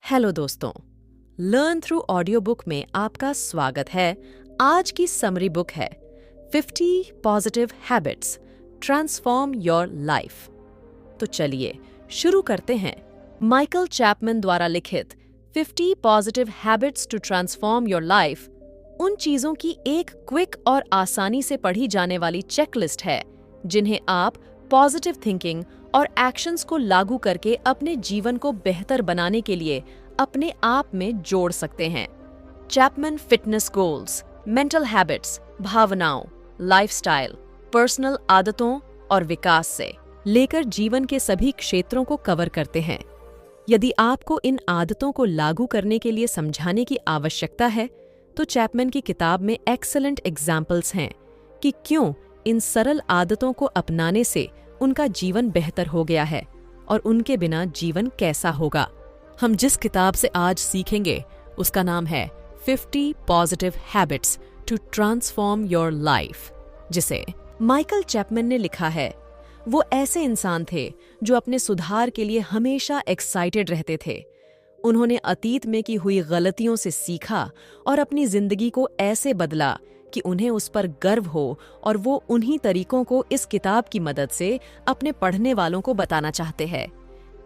Hello दोस्तों, learn through audio book में आपका स्वागत है। आज की समरी बुक है 50 positive habits transform your life. तो चलिए शुरू करते हैं। माइकल चैपमैन द्वारा लिखित 50 positive habits to transform your life उन चीजों की एक क्विक और आसानी से पढ़ी जाने वाली चेकलिस्ट है जिन्हें आप पॉजिटिव थिंकिंग और एक्शंस को लागू करके अपने जीवन को बेहतर बनाने के लिए अपने आप में जोड़ सकते हैं। Chapman fitness goals, mental habits, भावनाओं, लाइफस्टाइल, पर्सनल आदतों और विकास से लेकर जीवन के सभी क्षेत्रों को कवर करते हैं। यदि आपको इन आदतों को लागू करने के लिए समझाने की आवश्यकता है तो चैपमैन की किताब में एक्सीलेंट एग्जाम्पल्स हैं कि क्यों इन सरल आदतों को अपनाने से उनका जीवन बेहतर हो गया है और उनके बिना जीवन कैसा होगा। हम जिस किताब से आज सीखेंगे उसका नाम है 50 positive habits to transform your life, जिसे माइकल चैपमैन ने लिखा है। वो ऐसे इंसान थे जो अपने सुधार के लिए हमेशा एक्साइटेड रहते थे। उन्होंने अतीत में की हुई गलतियों से सीखा और अपनी जिंदगी को ऐसे बदला कि उन्हें उस पर गर्व हो और वो उन्हीं तरीकों को इस किताब की मदद से अपने पढ़ने वालों को बताना चाहते हैं।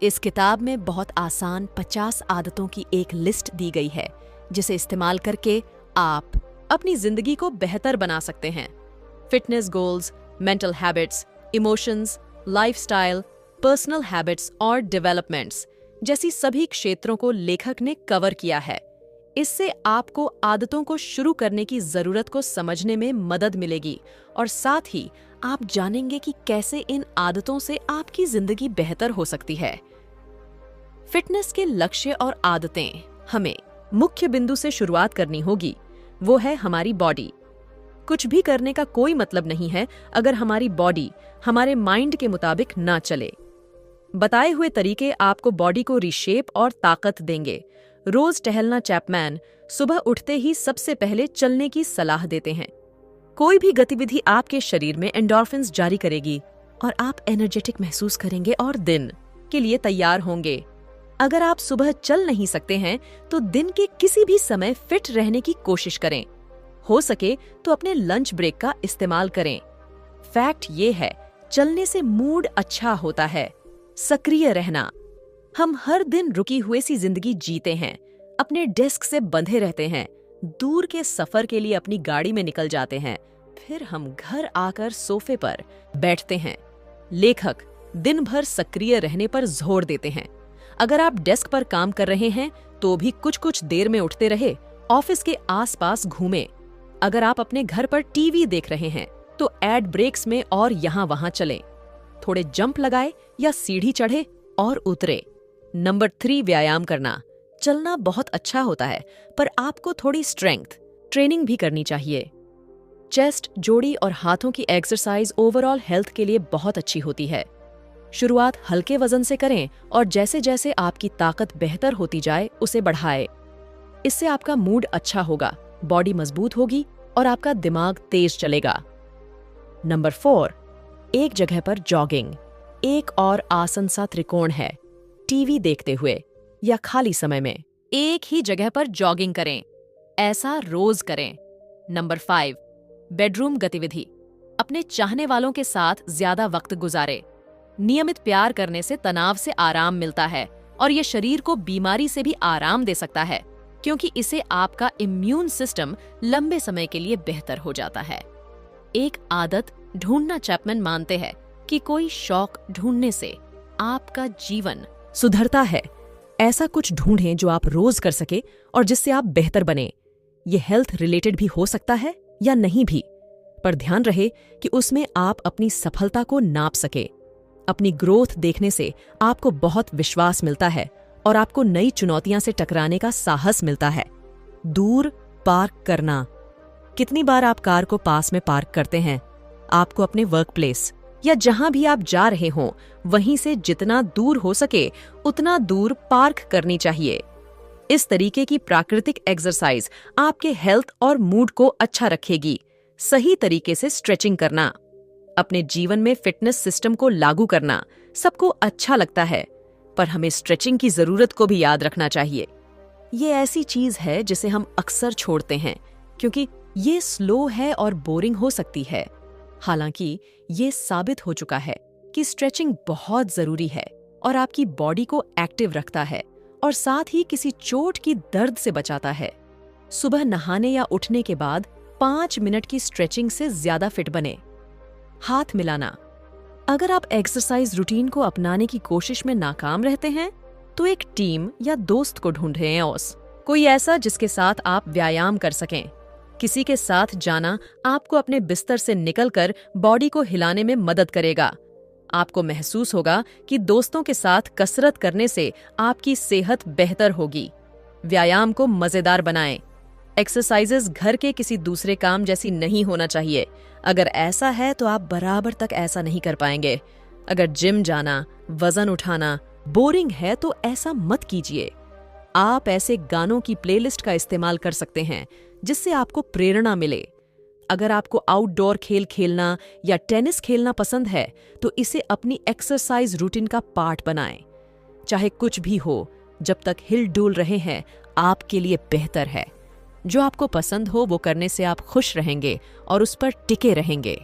इस किताब में बहुत आसान 50 आदतों की एक लिस्ट दी गई है जिसे इस्तेमाल करके आप अपनी जिंदगी को बेहतर बना सकते हैं। Fitness goals, mental habits, emotions, lifestyle, personal habits और डेवलपमेंट्स जैसी सभी क्षेत्रों को लेखक ने कवर किया है। इससे आपको आदतों को शुरू करने की जरूरत को समझने में मदद मिलेगी और साथ ही आप जानेंगे कि कैसे इन आदतों से आपकी जिंदगी बेहतर हो सकती है। फिटनेस के लक्ष्य और आदतें हमें मुख्य बिंदु से शुरुआत करनी होगी, वो है हमारी बॉडी। कुछ भी करने का कोई मतलब नहीं है अगर हमारी बॉडी हमारे माइंड के मुताबिक ना चले। बताए हुए तरीके आपको बॉडी को रिशेप और ताकत देंगे। रोज टहलना। चैपमैन सुबह उठते ही सबसे पहले चलने की सलाह देते हैं। कोई भी गतिविधि आपके शरीर में एंडोर्फिन्स जारी करेगी और आप एनर्जेटिक महसूस करेंगे और दिन के लिए तैयार होंगे। अगर आप सुबह चल नहीं सकते हैं तो दिन के किसी भी समय फिट रहने की कोशिश करें। हो सके तो अपने लंच ब्रेक का इस्तेमाल करें। फैक्ट ये है, चलने से मूड अच्छा होता है। सक्रिय रहना। हम हर दिन रुकी हुई सी जिंदगी जीते हैं, अपने डेस्क से बंधे रहते हैं, दूर के सफर के लिए अपनी गाड़ी में निकल जाते हैं, फिर हम घर आकर सोफे पर बैठते हैं। लेखक दिन भर सक्रिय रहने पर जोर देते हैं। अगर आप डेस्क पर काम कर रहे हैं तो भी कुछ कुछ देर में उठते रहे, ऑफिस के आसपास घूमें। अगर आप अपने घर पर टीवी देख रहे हैं तो एड ब्रेक्स में और यहाँ वहां चलें। थोड़े जंप लगाए या सीढ़ी चढ़े और उतरे। नंबर 3, व्यायाम करना। चलना बहुत अच्छा होता है पर आपको थोड़ी स्ट्रेंथ ट्रेनिंग भी करनी चाहिए। चेस्ट, जोड़ी और हाथों की एक्सरसाइज ओवरऑल हेल्थ के लिए बहुत अच्छी होती है। शुरुआत हल्के वजन से करें और जैसे जैसे आपकी ताकत बेहतर होती जाए उसे बढ़ाएं। इससे आपका मूड अच्छा होगा, बॉडी मजबूत होगी और आपका दिमाग तेज चलेगा। नंबर 4, एक जगह पर जॉगिंग। एक और आसन सा त्रिकोण है। टीवी देखते हुए या खाली समय में एक ही जगह पर जॉगिंग करें। ऐसा रोज करें। नंबर 5, बेडरूम गतिविधि। अपने चाहने वालों के साथ ज्यादा वक्त गुजारें। नियमित प्यार करने से तनाव से आराम मिलता है और ये शरीर को बीमारी से भी आराम दे सकता है क्योंकि इसे आपका इम्यून सिस्टम लंबे समय के लिए बेहतर हो जाता है। एक आदत ढूंढना। चैपमैन मानते हैं कि कोई शौक ढूंढने से आपका जीवन सुधरता है। ऐसा कुछ ढूंढें जो आप रोज कर सके और जिससे आप बेहतर बने। ये हेल्थ रिलेटेड भी हो सकता है या नहीं भी, पर ध्यान रहे कि उसमें आप अपनी सफलता को नाप सके। अपनी ग्रोथ देखने से आपको बहुत विश्वास मिलता है और आपको नई चुनौतियां से टकराने का साहस मिलता है। दूर पार्क करना। कितनी बार आप कार को पास में पार्क करते हैं? आपको अपने वर्क प्लेस या जहां भी आप जा रहे हों वहीं से जितना दूर हो सके उतना दूर पार्क करनी चाहिए। इस तरीके की प्राकृतिक एक्सरसाइज आपके हेल्थ और मूड को अच्छा रखेगी। सही तरीके से स्ट्रेचिंग करना। अपने जीवन में फिटनेस सिस्टम को लागू करना सबको अच्छा लगता है, पर हमें स्ट्रेचिंग की जरूरत को भी याद रखना चाहिए। ये ऐसी चीज है जिसे हम अक्सर छोड़ते हैं क्योंकि ये स्लो है और बोरिंग हो सकती है। हालांकि ये साबित हो चुका है कि स्ट्रेचिंग बहुत जरूरी है और आपकी बॉडी को एक्टिव रखता है और साथ ही किसी चोट की दर्द से बचाता है। सुबह नहाने या उठने के बाद 5 मिनट की स्ट्रेचिंग से ज्यादा फिट बने। हाथ मिलाना। अगर आप एक्सरसाइज रूटीन को अपनाने की कोशिश में नाकाम रहते हैं तो एक टीम या दोस्त को ढूंढें। कोई ऐसा जिसके साथ आप व्यायाम कर सकें। किसी के साथ जाना आपको अपने बिस्तर से निकलकर बॉडी को हिलाने में मदद करेगा। आपको महसूस होगा कि दोस्तों के साथ कसरत करने से आपकी सेहत बेहतर होगी। व्यायाम को मजेदार बनाएं। एक्सरसाइजेस घर के किसी दूसरे काम जैसी नहीं होना चाहिए। अगर ऐसा है तो आप बराबर तक ऐसा नहीं कर पाएंगे। अगर जिम जाना, वजन उठाना बोरिंग है तो ऐसा मत कीजिए। आप ऐसे गानों की प्लेलिस्ट का इस्तेमाल कर सकते हैं जिससे आपको प्रेरणा मिले। अगर आपको आउटडोर खेल खेलना या टेनिस खेलना पसंद है तो इसे अपनी एक्सरसाइज रूटीन का पार्ट बनाएं। चाहे कुछ भी हो, जब तक हिल डुल रहे हैं आपके लिए बेहतर है। जो आपको पसंद हो वो करने से आप खुश रहेंगे और उस पर टिके रहेंगे।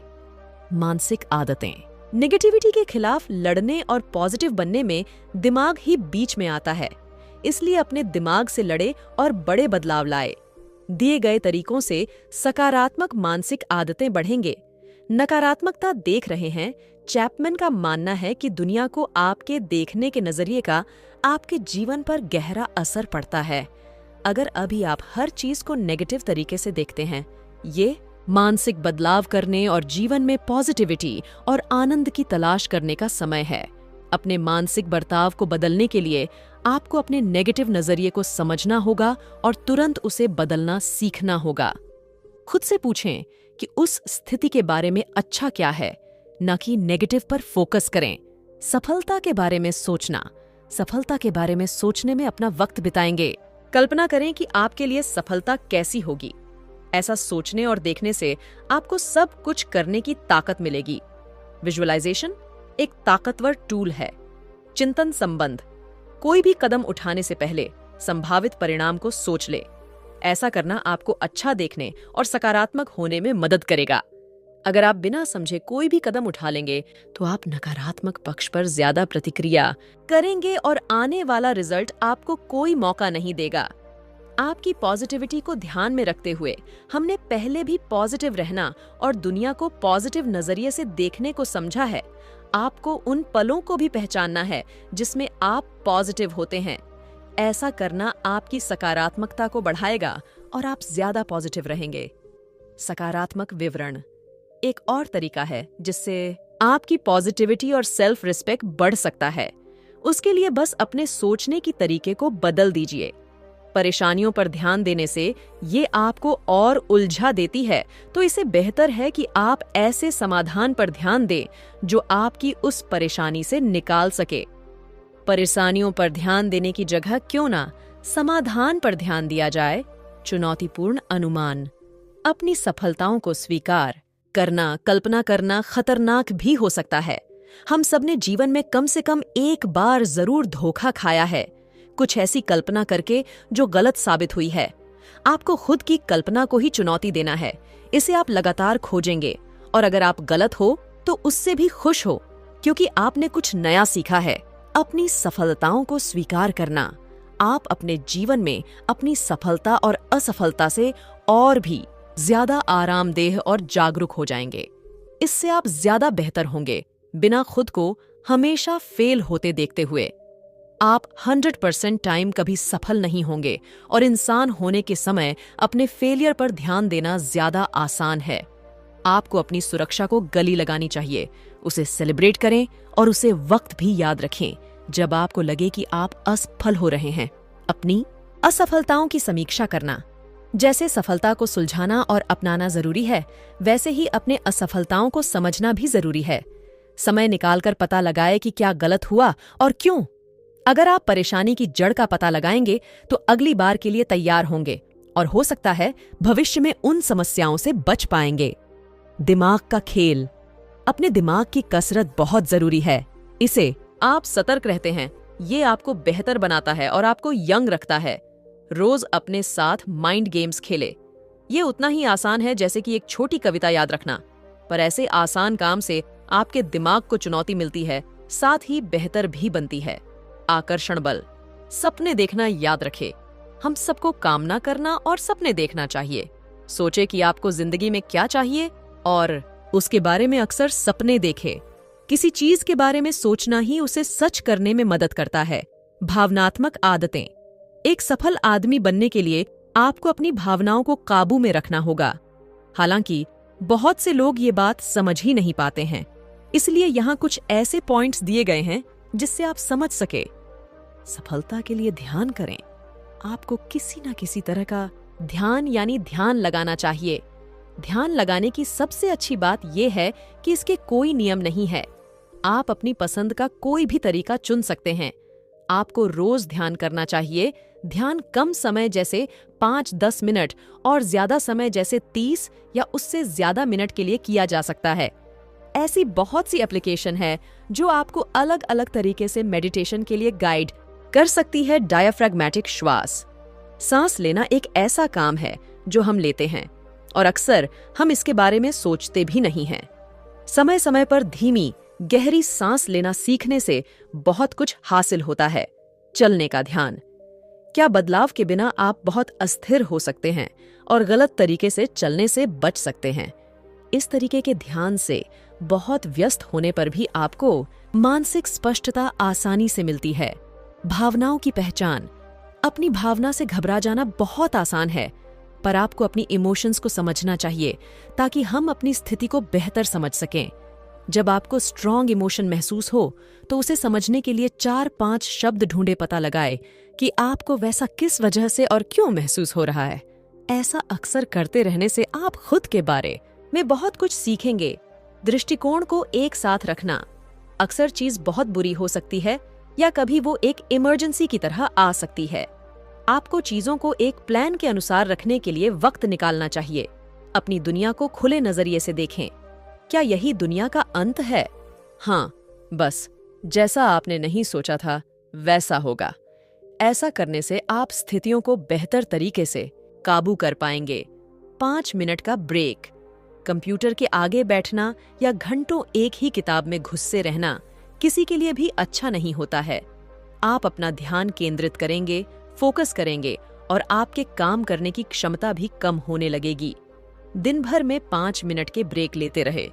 मानसिक आदतें। नेगेटिविटी के खिलाफ लड़ने और पॉजिटिव बनने में दिमाग ही बीच में आता है। इसलिए अपने दिमाग से लड़े और बड़े बदलाव लाए। दिए गए तरीकों से सकारात्मक मानसिक आदतें बढ़ेंगे। नकारात्मकता देख रहे हैं। चैपमैन का मानना है कि दुनिया को आपके देखने के नजरिए का आपके जीवन पर गहरा असर पड़ता है। अगर अभी आप हर चीज को नेगेटिव तरीके से देखते हैं, ये मानसिक बदलाव करने और जीवन में पॉजिटिविटी और आनंद की तलाश करने का समय है। अपने मानसिक बर्ताव को बदलने के लिए आपको अपने नेगेटिव नजरिए को समझना होगा और तुरंत उसे बदलना सीखना होगा। खुद से पूछें कि उस स्थिति के बारे में अच्छा क्या है, न कि नेगेटिव पर फोकस करें। सफलता के बारे में सोचना। सफलता के बारे में सोचने में अपना वक्त बिताएंगे। कल्पना करें कि आपके लिए सफलता कैसी होगी। ऐसा सोचने और देखने से आपको सब कुछ करने की ताकत मिलेगी। विजुअलाइजेशन एक ताकतवर टूल है। चिंतन संबंध। कोई भी कदम उठाने से पहले संभावित परिणाम को सोच ले। ऐसा करना आपको अच्छा देखने और सकारात्मक होने में मदद करेगा। अगर आप बिना समझे कोई भी कदम उठा लेंगे तो आप नकारात्मक पक्ष पर ज्यादा प्रतिक्रिया करेंगे और आने वाला रिजल्ट आपको कोई मौका नहीं देगा। आपकी पॉजिटिविटी को ध्यान में रखते हुए हमने पहले भी पॉजिटिव रहना और दुनिया को पॉजिटिव नजरिए से देखने को समझा है। आपको उन पलों को भी पहचानना है जिसमें आप पॉजिटिव होते हैं। ऐसा करना आपकी सकारात्मकता को बढ़ाएगा और आप ज्यादा पॉजिटिव रहेंगे। सकारात्मक विवरण एक और तरीका है जिससे आपकी पॉजिटिविटी और सेल्फ रिस्पेक्ट बढ़ सकता है। उसके लिए बस अपने सोचने की तरीके को बदल दीजिए। परेशानियों पर ध्यान देने से ये आपको और उलझा देती है, तो इसे बेहतर है कि आप ऐसे समाधान पर ध्यान दें जो आपकी उस परेशानी से निकाल सके। परेशानियों पर ध्यान देने की जगह क्यों ना समाधान पर ध्यान दिया जाए। चुनौतीपूर्ण अनुमान। अपनी सफलताओं को स्वीकार करना, कल्पना करना खतरनाक भी हो सकता है। हम सबने जीवन में कम से कम एक बार जरूर धोखा खाया है, कुछ ऐसी कल्पना करके जो गलत साबित हुई है। आपको खुद की कल्पना को ही चुनौती देना है। इसे आप लगातार खोजेंगे और अगर आप गलत हो तो उससे भी खुश हो, क्योंकि आपने कुछ नया सीखा है। अपनी सफलताओं को स्वीकार करना। आप अपने जीवन में अपनी सफलता और असफलता से और भी ज्यादा आरामदेह और जागरूक हो जाएंगे। इससे आप ज्यादा बेहतर होंगे, बिना खुद को हमेशा फेल होते देखते हुए। आप 100% टाइम कभी सफल नहीं होंगे और इंसान होने के समय अपने फेलियर पर ध्यान देना ज्यादा आसान है। आपको अपनी सुरक्षा को गले लगानी चाहिए, उसे सेलिब्रेट करें और उसे वक्त भी याद रखें जब आपको लगे कि आप असफल हो रहे हैं। अपनी असफलताओं की समीक्षा करना। जैसे सफलता को सुलझाना और अपनाना जरूरी है, वैसे ही अपने असफलताओं को समझना भी जरूरी है। समय निकालकर पता लगाए कि क्या गलत हुआ और क्यों। अगर आप परेशानी की जड़ का पता लगाएंगे तो अगली बार के लिए तैयार होंगे और हो सकता है भविष्य में उन समस्याओं से बच पाएंगे। दिमाग का खेल। अपने दिमाग की कसरत बहुत जरूरी है। इसे आप सतर्क रहते हैं, ये आपको बेहतर बनाता है और आपको यंग रखता है। रोज अपने साथ माइंड गेम्स खेले। ये उतना ही आसान है जैसे कि एक छोटी कविता याद रखना, पर ऐसे आसान काम से आपके दिमाग को चुनौती मिलती है, साथ ही बेहतर भी बनती है। आकर्षण बल, सपने देखना याद रखे। हम सबको कामना करना और सपने देखना चाहिए। सोचे कि आपको जिंदगी में क्या चाहिए और उसके बारे में अक्सर सपने देखे। किसी चीज के बारे में सोचना ही उसे सच करने में मदद करता है। भावनात्मक आदतें, एक सफल आदमी बनने के लिए आपको अपनी भावनाओं को काबू में रखना होगा। हालांकि बहुत से लोग ये बात समझ ही नहीं पाते हैं, इसलिए यहाँ कुछ ऐसे पॉइंट्स दिए गए हैं जिससे आप समझ सके। सफलता के लिए ध्यान करें। आपको किसी न किसी तरह का ध्यान यानी ध्यान लगाना चाहिए। ध्यान लगाने की सबसे अच्छी बात यह है कि इसके कोई नियम नहीं है। आप अपनी पसंद का कोई भी तरीका चुन सकते हैं। आपको रोज ध्यान करना चाहिए। ध्यान कम समय जैसे 5-10 मिनट और ज्यादा समय जैसे 30 या उससे ज्यादा मिनट के लिए किया जा सकता है। ऐसी बहुत सी एप्लीकेशन है जो आपको अलग अलग तरीके से मेडिटेशन के लिए गाइड कर सकती है। डायफ्रैग्मेटिक श्वास, सांस लेना एक ऐसा काम है जो हम लेते हैं और अक्सर हम इसके बारे में सोचते भी नहीं हैं। समय समय पर धीमी गहरी सांस लेना सीखने से बहुत कुछ हासिल होता है। चलने का ध्यान, क्या बदलाव के बिना आप बहुत अस्थिर हो सकते हैं और गलत तरीके से चलने से बच सकते हैं। इस तरीके के ध्यान से बहुत व्यस्त होने पर भी आपको मानसिक स्पष्टता आसानी से मिलती है। भावनाओं की पहचान, अपनी भावना से घबरा जाना बहुत आसान है, पर आपको अपनी इमोशंस को समझना चाहिए ताकि हम अपनी स्थिति को बेहतर समझ सकें। जब आपको स्ट्रॉन्ग इमोशन महसूस हो तो उसे समझने के लिए 4-5 शब्द ढूंढे, पता लगाए कि आपको वैसा किस वजह से और क्यों महसूस हो रहा है। ऐसा अक्सर करते रहने से आप खुद के बारे में बहुत कुछ सीखेंगे। दृष्टिकोण को एक साथ रखना, अक्सर चीज बहुत बुरी हो सकती है या कभी वो एक इमरजेंसी की तरह आ सकती है। आपको चीजों को एक प्लान के अनुसार रखने के लिए वक्त निकालना चाहिए। अपनी दुनिया को खुले नजरिए से देखें। क्या यही दुनिया का अंत है? हाँ, बस जैसा आपने नहीं सोचा था वैसा होगा। ऐसा करने से आप स्थितियों को बेहतर तरीके से काबू कर पाएंगे। 5 मिनट का ब्रेक, कंप्यूटर के आगे बैठना या घंटों एक ही किताब में घुसे रहना किसी के लिए भी अच्छा नहीं होता है। आप अपना ध्यान केंद्रित करेंगे, फोकस करेंगे और आपके काम करने की क्षमता भी कम होने लगेगी। दिन भर में 5 मिनट के ब्रेक लेते रहे।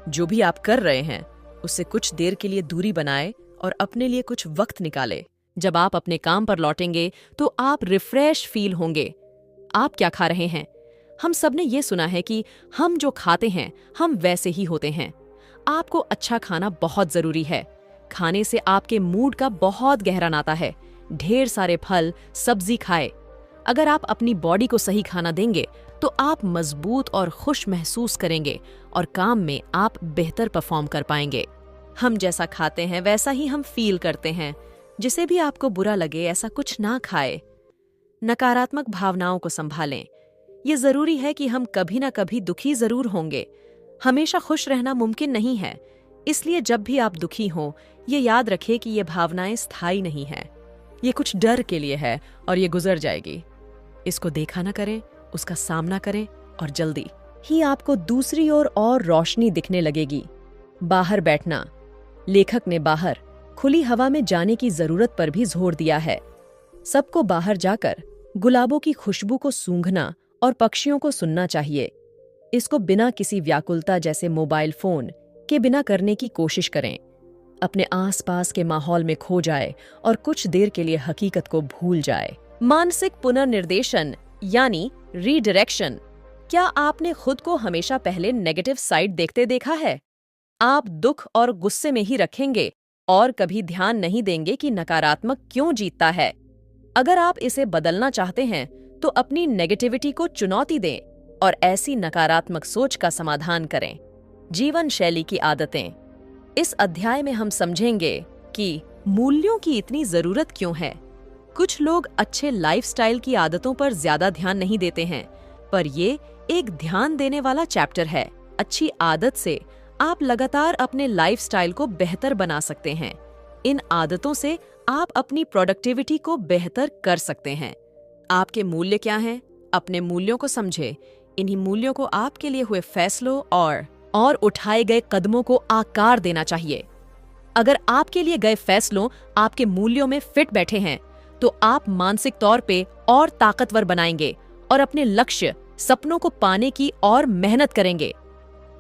जो भी आप कर रहे हैं उससे कुछ देर के लिए दूरी बनाए और अपने लिए कुछ वक्त निकाले। जब आप अपने काम पर लौटेंगे तो आप रिफ्रेश फील होंगे। आप क्या खा रहे हैं? हम सबने ये सुना है कि हम जो खाते हैं हम वैसे ही होते हैं। आपको अच्छा खाना बहुत जरूरी है। खाने से आपके मूड का बहुत गहरा नाता है। ढेर सारे फल, सब्जी खाए। अगर आप अपनी बॉडी को सही खाना देंगे तो आप मजबूत और खुश महसूस करेंगे और काम में आप बेहतर परफॉर्म कर पाएंगे। हम जैसा खाते हैं वैसा ही हम फील करते हैं। जिसे भी आपको बुरा लगे ऐसा कुछ ना खाए। नकारात्मक भावनाओं को संभालें। ये जरूरी है कि हम कभी ना कभी दुखी जरूर होंगे। हमेशा खुश रहना मुमकिन नहीं है, इसलिए जब भी आप दुखी हों ये याद रखें कि ये भावनाएं स्थायी नहीं है। ये कुछ डर के लिए है और ये गुजर जाएगी। इसको देखा ना करें, उसका सामना करें और जल्दी ही आपको दूसरी ओर और रोशनी दिखने लगेगी। बाहर बैठना, लेखक ने बाहर खुली हवा में जाने की जरूरत पर भी जोर दिया है। सबको बाहर जाकर गुलाबों की खुशबू को सूंघना और पक्षियों को सुनना चाहिए। इसको बिना किसी व्याकुलता जैसे मोबाइल फोन के बिना करने की कोशिश करें। अपने आसपास के माहौल में खो जाए और कुछ देर के लिए हकीकत को भूल जाए। मानसिक पुनर्निर्देशन यानी रीडायरेक्शन। क्या आपने खुद को हमेशा पहले नेगेटिव साइड देखते देखा है? आप दुख और गुस्से में ही रखेंगे और कभी ध्यान नहीं देंगे कि नकारात्मक क्यों जीतता है। अगर आप इसे बदलना चाहते हैं तो अपनी नेगेटिविटी को चुनौती दें और ऐसी नकारात्मक सोच का समाधान करें। जीवन शैली की आदतें। इस अध्याय में हम समझेंगे कि मूल्यों की इतनी जरूरत क्यों है। कुछ लोग अच्छे लाइफस्टाइल की आदतों पर ज्यादा ध्यान नहीं देते हैं, पर ये एक ध्यान देने वाला चैप्टर है। अच्छी आदत से आप लगातार अपने लाइफस्टाइल को बेहतर बना सकते हैं। इन आदतों से आप अपनी प्रोडक्टिविटी को बेहतर कर सकते हैं। आपके मूल्य क्या हैं? अपने मूल्यों को समझे। इन्हीं मूल्यों को आपके लिए हुए फैसलों और उठाए गए कदमों को आकार देना चाहिए। अगर आपके लिए गए फैसलों आपके मूल्यों में फिट बैठे हैं, तो आप मानसिक तौर पे और ताकतवर बनाएंगे और अपने लक्ष्य, सपनों को पाने की और मेहनत करेंगे।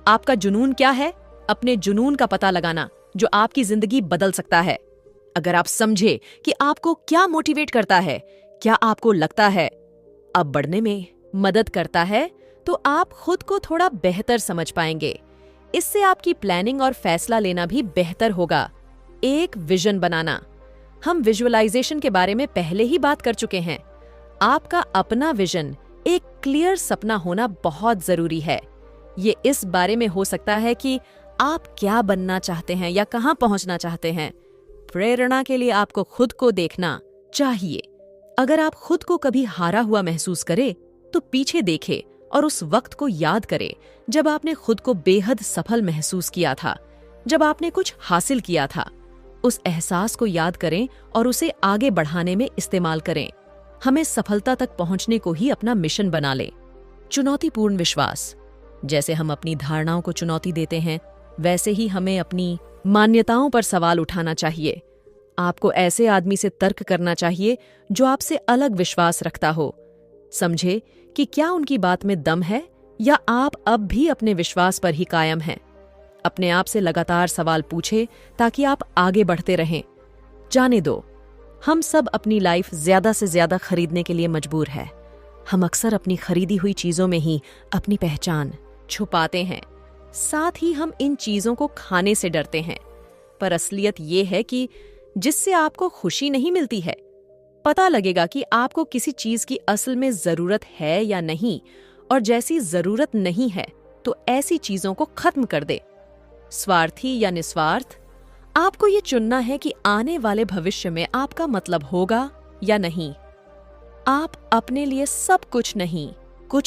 आपका जुनून क्या है? अपने जुनून का पता लगाना, जो आपकी जिंदगी बदल सकता है। अगर आप समझे कि आपको क्या मोटिवेट करता है, क्या आपको लगता है अब बढ़ने में मदद करता है, तो आप खुद को थोड़ा बेहतर समझ पाएंगे। इससे आपकी प्लानिंग और फैसला लेना भी बेहतर होगा। एक विजन बनाना। हम विजुअलाइजेशन के बारे में पहले ही बात कर चुके हैं। आपका अपना विजन, एक क्लियर सपना होना बहुत जरूरी है। ये इस बारे में हो सकता है कि आप क्या बनना चाहते हैं या कहां पहुंचना चाहते हैं। प्रेरणा के लिए आपको खुद को देखना चाहिए। अगर आप खुद को कभी हारा हुआ महसूस करें, तो पीछे देखें और उस वक्त को याद करें जब आपने खुद को बेहद सफल महसूस किया था, जब आपने कुछ हासिल किया था। उस एहसास को याद करें और उसे आगे बढ़ाने में इस्तेमाल करें। हमें सफलता तक पहुंचने को ही अपना मिशन बना लें। चुनौतीपूर्ण विश्वास। जैसे हम अपनी धारणाओं को चुनौती देते हैं, वैसे ही हमें अपनी मान्यताओं पर सवाल उठाना चाहिए। आपको ऐसे आदमी से तर्क करना चाहिए जो आपसे अलग विश्वास रखता हो। समझे कि क्या उनकी बात में दम है या आप अब भी अपने विश्वास पर ही कायम हैं। अपने आप से लगातार सवाल पूछे ताकि आप आगे बढ़ते रहें। जाने दो, हम सब अपनी लाइफ ज्यादा से ज्यादा खरीदने के लिए मजबूर है। हम अक्सर अपनी खरीदी हुई चीजों में ही अपनी पहचान छुपाते हैं। साथ ही हम इन चीजों को खाने से डरते हैं। पर असलियत ये है कि जिससे आपको खुशी नहीं मिलती है, पता लगेगा कि आपको किसी चीज की असल में जरूरत है या नहीं, और जैसी जरूरत नहीं है तो ऐसी चीजों को खत्म कर दे। स्वार्थी या निस्वार्थ, आपको ये चुनना है कि आने वाले भविष्य में आपका मतलब होगा या नहीं। आप अपने लिए सब कुछ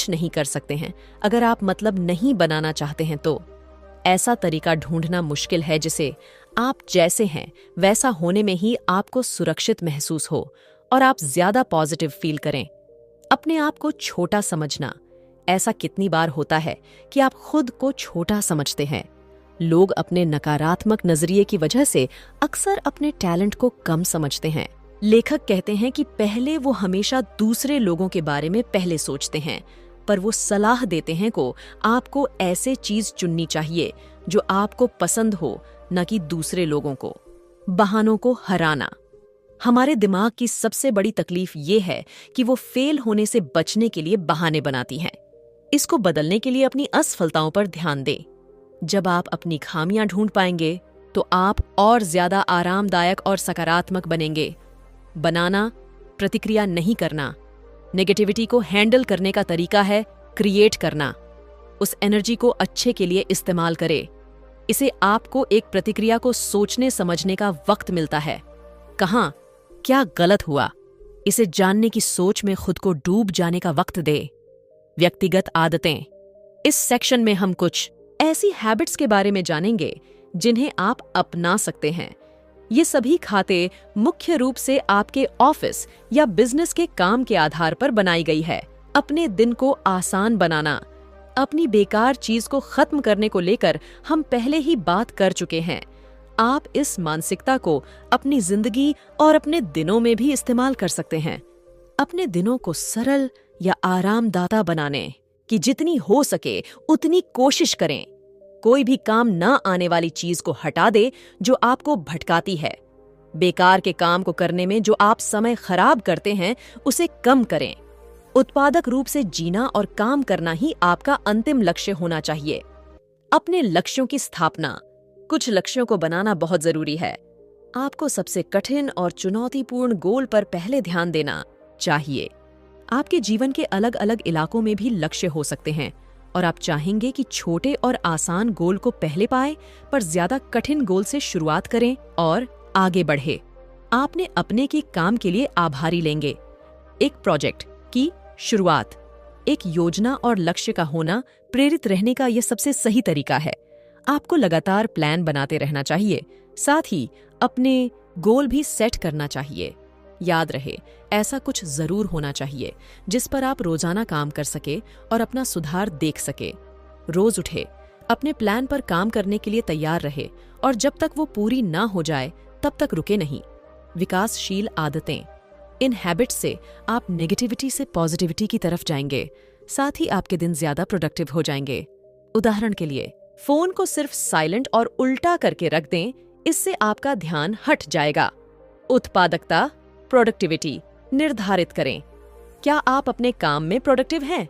नहीं कर सकते हैं। अगर आप मतलब नहीं बनाना चाहते हैं तो ऐसा तरीका ढूंढना मुश्किल है जिसे आप जैसे हैं वैसा होने में ही आपको सुरक्षित महसूस हो और आप ज्यादा पॉजिटिव फील करें। अपने आप को छोटा समझना। ऐसा कितनी बार होता है कि आप खुद को छोटा समझते हैं। लोग अपने नकारात्मक नजरिए की वजह से अक्सर अपने टैलेंट को कम समझते हैं। लेखक कहते हैं कि पहले वो हमेशा दूसरे लोगों के बारे में पहले सोचते हैं, पर वो सलाह देते हैं को आपको ऐसे चीज चुननी चाहिए जो आपको पसंद हो, न कि दूसरे लोगों को। बहानों को हराना। हमारे दिमाग की सबसे बड़ी तकलीफ ये है कि वो फेल होने से बचने के लिए बहाने बनाती हैं। इसको बदलने के लिए अपनी असफलताओं पर ध्यान दें। जब आप अपनी खामियां ढूंढ पाएंगे तो आप और ज्यादा आरामदायक और सकारात्मक बनेंगे। बनाना, प्रतिक्रिया नहीं करना। नेगेटिविटी को हैंडल करने का तरीका है क्रिएट करना। उस एनर्जी को अच्छे के लिए इस्तेमाल करें। इसे आपको एक प्रतिक्रिया को सोचने समझने का वक्त मिलता है। कहां क्या गलत हुआ, इसे जानने की सोच में खुद को डूब जाने का वक्त दे। व्यक्तिगत आदतें। इस सेक्शन में हम कुछ ऐसी हैबिट्स के बारे में जानेंगे जिन्हें आप अपना सकते हैं। ये सभी खाते मुख्य रूप से आपके ऑफिस या बिजनेस के काम के आधार पर बनाई गई है। अपने दिन को आसान बनाना। अपनी बेकार चीज को खत्म करने को लेकर हम पहले ही बात कर चुके हैं। आप इस मानसिकता को अपनी जिंदगी और अपने दिनों में भी इस्तेमाल कर सकते हैं। अपने दिनों को सरल या आरामदाता बनाने की जितनी हो सके उतनी कोशिश करें। कोई भी काम न आने वाली चीज को हटा दे जो आपको भटकाती है। बेकार के काम को करने में जो आप समय खराब करते हैं उसे कम करें। उत्पादक रूप से जीना और काम करना ही आपका अंतिम लक्ष्य होना चाहिए। अपने लक्ष्यों की स्थापना। कुछ लक्ष्यों को बनाना बहुत जरूरी है। आपको सबसे कठिन और चुनौतीपूर्ण गोल पर पहले ध्यान देना चाहिए। आपके जीवन के अलग अलग इलाकों में भी लक्ष्य हो सकते हैं और आप चाहेंगे कि छोटे और आसान गोल को पहले पाए, पर ज्यादा कठिन गोल से शुरुआत करें और आगे बढ़े। आपने अपने के काम के लिए आभारी लेंगे। एक प्रोजेक्ट की शुरुआत, एक योजना और लक्ष्य का होना प्रेरित रहने का यह सबसे सही तरीका है। आपको लगातार प्लान बनाते रहना चाहिए। साथ ही अपने गोल भी सेट करना चाहिए। याद रहे, ऐसा कुछ जरूर होना चाहिए जिस पर आप रोजाना काम कर सके और अपना सुधार देख सके। रोज उठे, अपने प्लान पर काम करने के लिए तैयार रहे और जब तक वो पूरी ना हो जाए तब तक रुके नहीं। विकासशील आदतें, इन हैबिट्स से आप नेगेटिविटी से पॉजिटिविटी की तरफ जाएंगे, साथ ही आपके दिन ज्यादा प्रोडक्टिव हो जाएंगे। उदाहरण के लिए, फोन को सिर्फ साइलेंट और उल्टा करके रख दें, इससे आपका ध्यान हट जाएगा। उत्पादकता, प्रोडक्टिविटी निर्धारित करें। क्या आप अपने काम में प्रोडक्टिव हैं?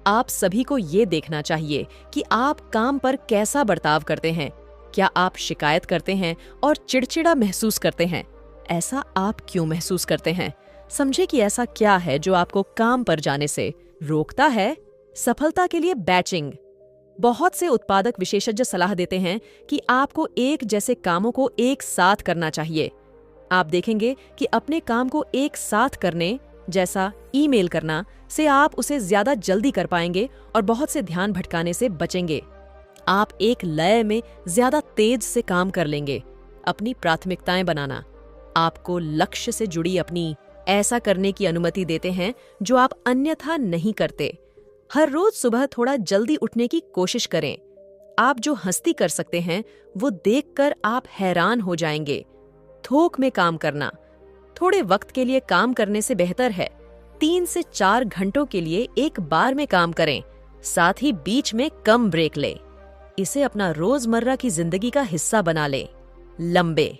आप सभी को ये देखना चाहिए कि आप काम पर कैसा बर्ताव करते हैं। क्या आप शिकायत करते हैं और चिड़चिड़ा महसूस करते हैं? ऐसा आप क्यों महसूस करते हैं? समझे कि ऐसा क्या है जो आपको काम पर जाने से रोकता है। सफलता के लिए बैचिंग। बहुत से उत्पादक विशेषज्ञ सलाह देते हैं कि आपको एक जैसे कामों को एक साथ करना चाहिए। आप देखेंगे कि अपने काम को एक साथ करने, जैसा ईमेल करना, से आप उसे ज्यादा जल्दी कर पाएंगे और बहुत से ध्यान भटकाने से बचेंगे। आप एक लय में ज्यादा तेज से काम कर लेंगे। अपनी प्राथमिकताएं बनाना आपको लक्ष्य से जुड़ी अपनी ऐसा करने की अनुमति देते हैं जो आप अन्यथा नहीं करते। हर रोज सुबह थोड़ा जल्दी उठने की कोशिश करें। आप जो हस्ती कर सकते हैं वो देखकर आप हैरान हो जाएंगे। थोक में काम करना, थोड़े वक्त के लिए काम करने से बेहतर है 3 से 4 घंटों के लिए एक बार में काम करें, साथ ही बीच में कम ब्रेक लें। इसे अपना रोजमर्रा की जिंदगी का हिस्सा बना लें। लंबे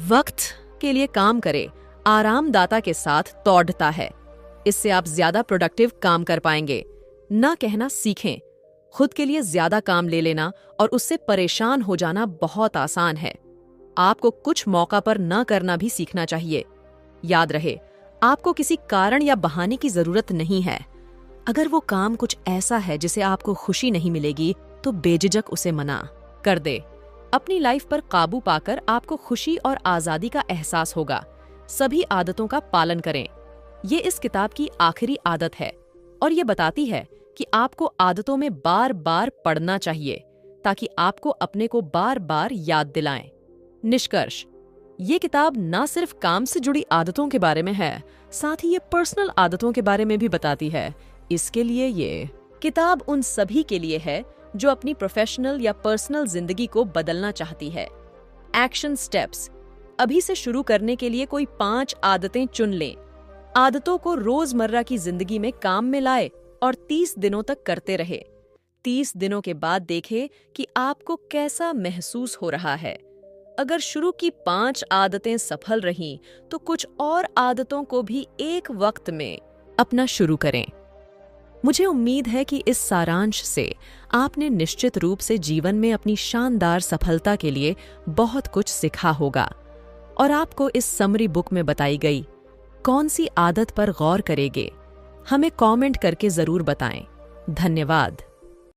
वक्त के लिए काम करें, आरामदाता के साथ दौड़ता है। इससे आप ज्यादा प्रोडक्टिव काम कर पाएंगे। न कहना सीखें। खुद के लिए ज्यादा काम ले लेना और उससे परेशान हो जाना बहुत आसान है। आपको कुछ मौका पर न करना भी सीखना चाहिए। याद रहे, आपको किसी कारण या बहाने की जरूरत नहीं है। अगर वो काम कुछ ऐसा है जिसे आपको खुशी नहीं मिलेगी तो बेझिझक उसे मना कर दे। अपनी लाइफ पर काबू पाकर आपको खुशी और आजादी का एहसास होगा। सभी आदतों का पालन करें। ये इस किताब की आखिरी आदत है और ये बताती है कि आपको आदतों में बार बार पढ़ना चाहिए ताकि आपको अपने को बार बार याद दिलाएं। निष्कर्ष, ये किताब ना सिर्फ काम से जुड़ी आदतों के बारे में है, साथ ही ये पर्सनल आदतों के बारे में भी बताती है। इसके लिए ये किताब उन सभी के लिए है जो अपनी प्रोफेशनल या पर्सनल जिंदगी को बदलना चाहती है। एक्शन स्टेप्स, अभी से शुरू करने के लिए कोई 5 आदतें चुन लें। आदतों को रोजमर्रा की जिंदगी में काम में लाए और 30 दिनों तक करते रहे। 30 दिनों के बाद देखें कि आपको कैसा महसूस हो रहा है। अगर शुरू की 5 आदतें सफल रहीं, तो कुछ और आदतों को भी एक वक्त में अपना शुरू करें। मुझे उम्मीद है कि इस सारांश से आपने निश्चित रूप से जीवन में अपनी शानदार सफलता के लिए बहुत कुछ सीखा होगा और आपको इस समरी बुक में बताई गई कौन सी आदत पर गौर करेंगे, हमें कमेंट करके जरूर बताएं। धन्यवाद।